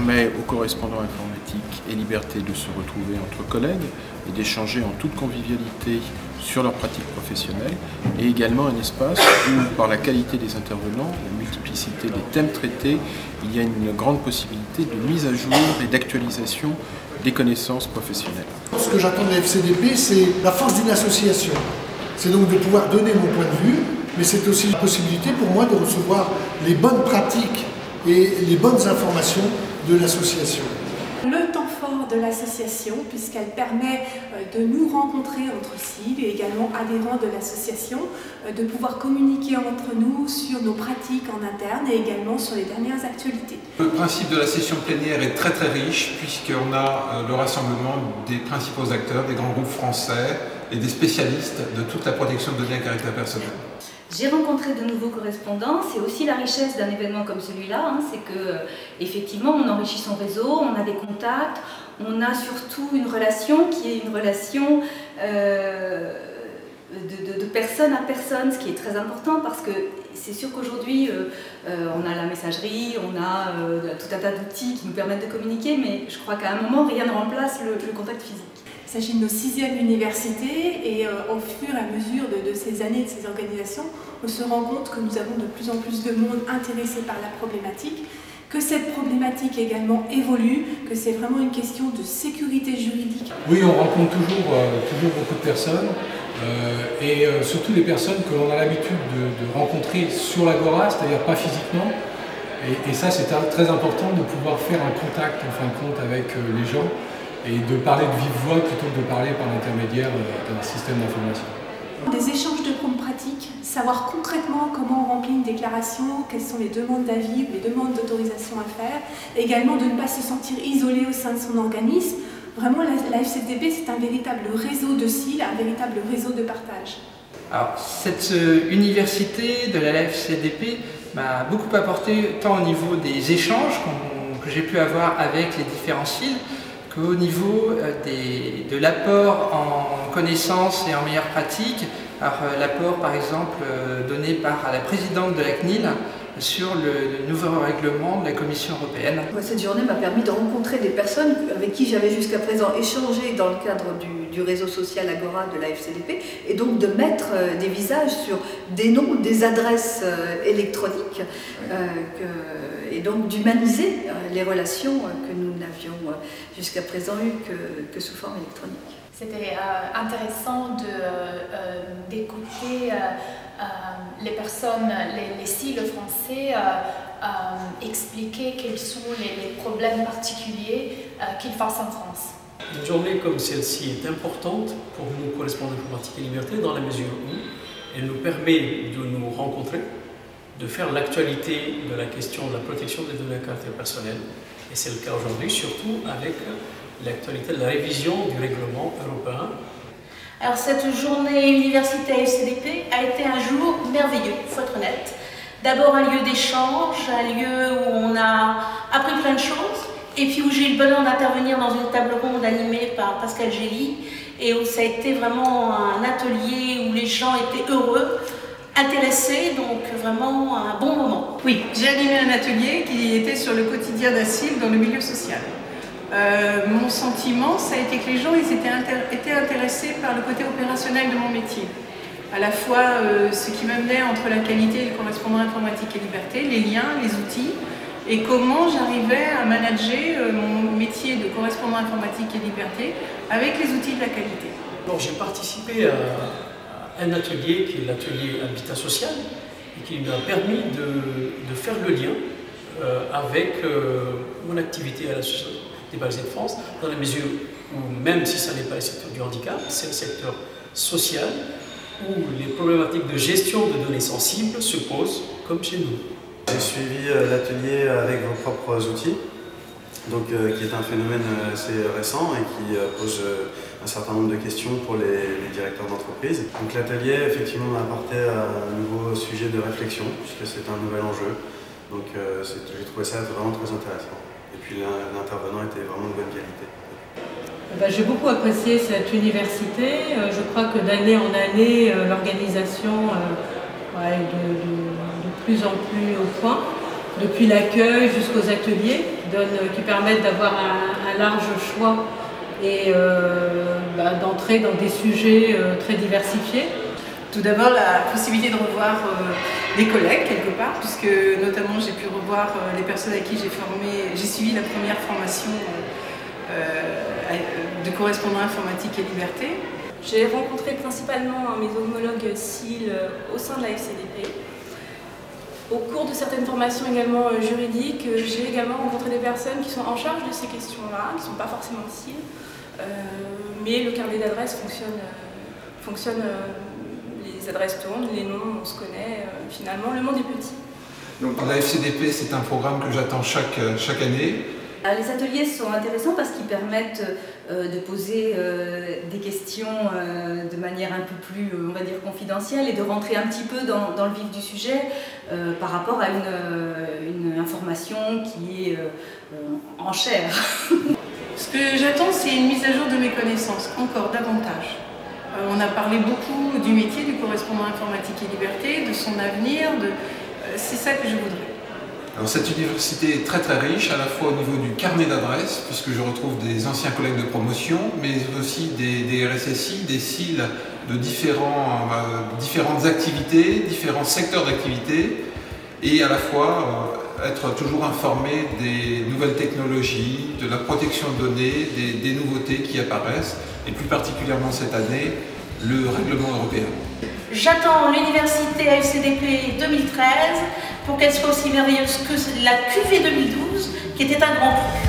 permet aux correspondants informatiques et liberté de se retrouver entre collègues et d'échanger en toute convivialité sur leurs pratiques professionnelles, et également un espace où, par la qualité des intervenants, la multiplicité des thèmes traités, il y a une grande possibilité de mise à jour et d'actualisation des connaissances professionnelles. Ce que j'attends de la FCDP, c'est la force d'une association. C'est donc de pouvoir donner mon point de vue, mais c'est aussi la possibilité pour moi de recevoir les bonnes pratiques et les bonnes informations de l'association. Le temps fort de l'association, puisqu'elle permet de nous rencontrer entre cibles et également adhérents de l'association, de pouvoir communiquer entre nous sur nos pratiques en interne et également sur les dernières actualités. Le principe de la session plénière est très riche, puisqu'on a le rassemblement des principaux acteurs, des grands groupes français et des spécialistes de toute la protection de données à caractère personnel. J'ai rencontré de nouveaux correspondants, c'est aussi la richesse d'un événement comme celui-là, c'est que effectivement on enrichit son réseau, on a des contacts, on a surtout une relation qui est une relation de personne à personne, ce qui est très important parce que c'est sûr qu'aujourd'hui on a la messagerie, on a tout un tas d'outils qui nous permettent de communiquer, mais je crois qu'à un moment rien ne remplace le contact physique. Il s'agit de nos 6e universités et au fur et à mesure de ces années, de ces organisations, on se rend compte que nous avons de plus en plus de monde intéressé par la problématique, que cette problématique également évolue, que c'est vraiment une question de sécurité juridique. Oui, on rencontre toujours beaucoup de personnes et surtout des personnes que l'on a l'habitude de rencontrer sur l'Agora, c'est-à-dire pas physiquement. Et ça, c'est très important de pouvoir faire un contact en fin de compte avec les gens, et de parler de vive voix plutôt que de parler par l'intermédiaire d'un système d'information. Des échanges de bonnes pratiques, savoir concrètement comment on remplit une déclaration, quelles sont les demandes d'avis ou les demandes d'autorisation à faire, et également de ne pas se sentir isolé au sein de son organisme. Vraiment, la FCDP, c'est un véritable réseau de CIL, un véritable réseau de partage. Alors, cette université de la FCDP m'a beaucoup apporté tant au niveau des échanges que j'ai pu avoir avec les différents CIL, qu'au niveau de l'apport en connaissances et en meilleures pratiques, l'apport par exemple donné par la présidente de la CNIL sur le nouveau règlement de la Commission européenne. Cette journée m'a permis de rencontrer des personnes avec qui j'avais jusqu'à présent échangé dans le cadre du réseau social Agora de la FCDP, et donc de mettre des visages sur des noms, des adresses électroniques, et donc d'humaniser les relations que nous n'avions jusqu'à présent eues que sous forme électronique. C'était intéressant d'écouter les personnes, les CIL français expliquer quels sont les problèmes particuliers qu'ils fassent en France. Une journée comme celle-ci est importante pour nous, correspondants informatique et liberté, dans la mesure où elle nous permet de nous rencontrer, de faire l'actualité de la question de la protection des données à caractère personnel. Et c'est le cas aujourd'hui, surtout avec l'actualité de la révision du règlement européen. Alors cette journée universitaire FCDP a été un jour merveilleux, il faut être honnête. D'abord un lieu d'échange, un lieu où on a appris plein de choses, et puis où j'ai eu le bonheur d'intervenir dans une table ronde animée par Pascal Gély, et où ça a été vraiment un atelier où les gens étaient heureux, intéressés, donc vraiment un bon moment. Oui, j'ai animé un atelier qui était sur le quotidien d'un CIL dans le milieu social. Mon sentiment, ça a été que les gens étaient intéressés par le côté opérationnel de mon métier. À la fois ce qui m'amenait entre la qualité et le correspondant informatique et liberté, les liens, les outils, et comment j'arrivais à manager mon métier de correspondant informatique et liberté avec les outils de la qualité. J'ai participé à un atelier qui est l'atelier Habitat Social et qui m'a permis de faire le lien avec mon activité à l'Association des balisés de France, dans la mesure où, même si ce n'est pas le secteur du handicap, c'est le secteur social où les problématiques de gestion de données sensibles se posent comme chez nous. J'ai suivi l'atelier avec vos propres outils, donc, qui est un phénomène assez récent et qui pose un certain nombre de questions pour les directeurs d'entreprise. Donc l'atelier effectivement m'a apporté un nouveau sujet de réflexion puisque c'est un nouvel enjeu, donc j'ai trouvé ça vraiment très intéressant. Et puis l'intervenant était vraiment de bonne qualité. J'ai beaucoup apprécié cette université. Je crois que d'année en année, l'organisation est de plus en plus au point, depuis l'accueil jusqu'aux ateliers. qui permettent d'avoir un large choix et d'entrer dans des sujets très diversifiés. Tout d'abord, la possibilité de revoir des collègues quelque part, puisque notamment j'ai pu revoir les personnes avec qui j'ai suivi la première formation de correspondant informatique et liberté. J'ai rencontré principalement mes homologues CIL au sein de la FCDP. Au cours de certaines formations également juridiques, j'ai également rencontré des personnes qui sont en charge de ces questions-là, qui ne sont pas forcément CIL, mais le carnet d'adresses fonctionne, les adresses tournent, les noms, on se connaît, finalement, le monde est petit. Donc la FCDP, c'est un programme que j'attends chaque année. Les ateliers sont intéressants parce qu'ils permettent de poser des questions de manière un peu plus, on va dire, confidentielle et de rentrer un petit peu dans le vif du sujet par rapport à une information qui est en chair. Ce que j'attends, c'est une mise à jour de mes connaissances, encore davantage. On a parlé beaucoup du métier du correspondant informatique et liberté, de son avenir, c'est ça que je voudrais. Alors cette université est très très riche, à la fois au niveau du carnet d'adresses, puisque je retrouve des anciens collègues de promotion, mais aussi des RSSI, des CIL de différentes activités, différents secteurs d'activité, et à la fois être toujours informé des nouvelles technologies, de la protection de données, des nouveautés qui apparaissent, et plus particulièrement cette année, le règlement européen. J'attends l'université FCDP 2013 pour qu'elle soit aussi merveilleuse que la QV 2012, qui était un grand cru.